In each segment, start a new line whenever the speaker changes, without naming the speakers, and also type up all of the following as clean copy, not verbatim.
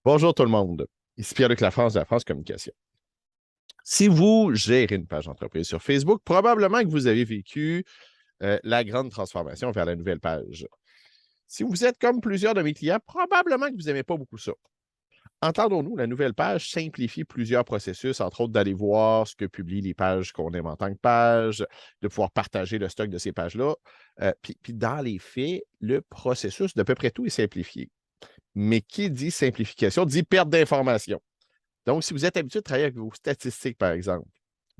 Bonjour tout le monde. Ici Pierre-Luc Lafrance de la France Communication. Si vous gérez une page d'entreprise sur Facebook, probablement que vous avez vécu la grande transformation vers la nouvelle page. Si vous êtes comme plusieurs de mes clients, probablement que vous n'aimez pas beaucoup ça. Entendons-nous, la nouvelle page simplifie plusieurs processus, entre autres d'aller voir ce que publient les pages qu'on aime en tant que page, de pouvoir partager le stock de ces pages-là. Puis dans les faits, le processus d'à peu près tout est simplifié. Mais qui dit simplification dit perte d'information. Donc, si vous êtes habitué de travailler avec vos statistiques, par exemple,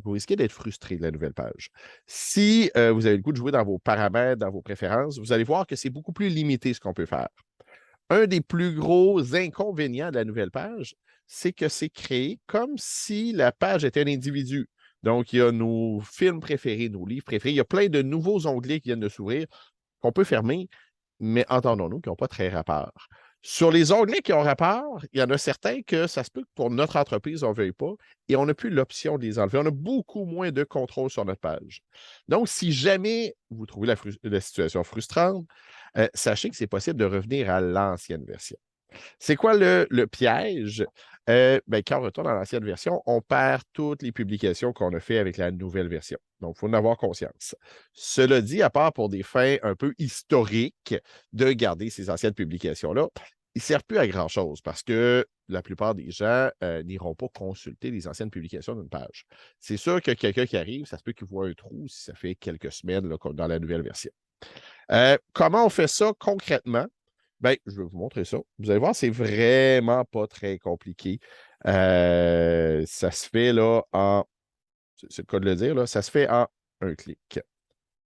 vous risquez d'être frustré de la nouvelle page. Si vous avez le goût de jouer dans vos paramètres, dans vos préférences, vous allez voir que c'est beaucoup plus limité ce qu'on peut faire. Un des plus gros inconvénients de la nouvelle page, c'est que c'est créé comme si la page était un individu. Donc, il y a nos films préférés, nos livres préférés. Il y a plein de nouveaux onglets qui viennent de s'ouvrir qu'on peut fermer, mais entendons-nous, qui n'ont pas très rapport. Sur les onglets qui ont rapport, il y en a certains que ça se peut que pour notre entreprise, on ne veuille pas et on n'a plus l'option de les enlever. On a beaucoup moins de contrôle sur notre page. Donc, si jamais vous trouvez la situation frustrante, sachez que c'est possible de revenir à l'ancienne version. C'est quoi le piège? Quand on retourne dans l'ancienne version, on perd toutes les publications qu'on a faites avec la nouvelle version. Donc, il faut en avoir conscience. Cela dit, à part pour des fins un peu historiques de garder ces anciennes publications-là, ils ne servent plus à grand-chose parce que la plupart des gens n'iront pas consulter les anciennes publications d'une page. C'est sûr que quelqu'un qui arrive, ça se peut qu'il voit un trou si ça fait quelques semaines là, dans la nouvelle version. Comment on fait ça concrètement? Ben, je vais vous montrer ça. Vous allez voir, c'est vraiment pas très compliqué. Ça se fait là en, c'est le cas de le dire, là, ça se fait en un clic.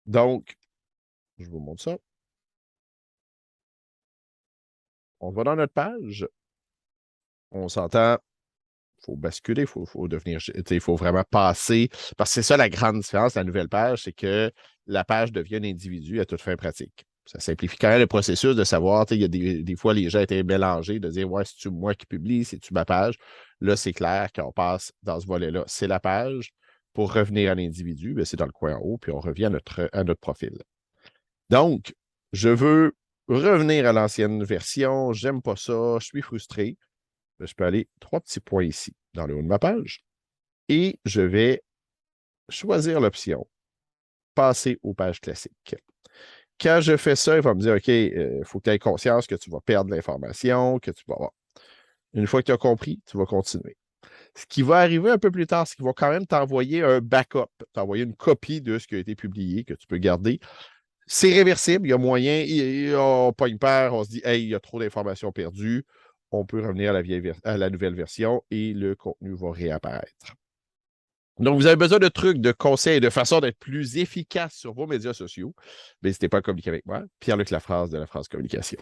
Donc, je vous montre ça. On va dans notre page. On s'entend, il faut basculer, faut devenir, il faut vraiment passer. Parce que c'est ça la grande différence de la nouvelle page, c'est que la page devient un individu à toute fin pratique. Ça simplifie quand même le processus de savoir, il y a des fois, les gens étaient mélangés, de dire, ouais, c'est-tu moi qui publie, c'est-tu ma page? Là, c'est clair qu'on passe dans ce volet-là. C'est la page. Pour revenir à l'individu, ben, c'est dans le coin en haut, puis on revient à notre profil. Donc, je veux revenir à l'ancienne version, j'aime pas ça, je suis frustré. Ben, je peux aller 3 petits points ici, dans le haut de ma page, et je vais choisir l'option passer aux pages classiques. Quand je fais ça, il va me dire, OK, il faut que tu aies conscience que tu vas perdre l'information, que tu vas avoir. Une fois que tu as compris, tu vas continuer. Ce qui va arriver un peu plus tard, c'est qu'il va quand même t'envoyer un backup, t'envoyer une copie de ce qui a été publié, que tu peux garder. C'est réversible, il y a moyen, on pogne perd, on se dit, hey, il y a trop d'informations perdues, on peut revenir à la nouvelle version et le contenu va réapparaître. Donc, vous avez besoin de trucs, de conseils, de façon d'être plus efficace sur vos médias sociaux. N'hésitez pas à communiquer avec moi. Pierre-Luc Lafrance de la France Communication.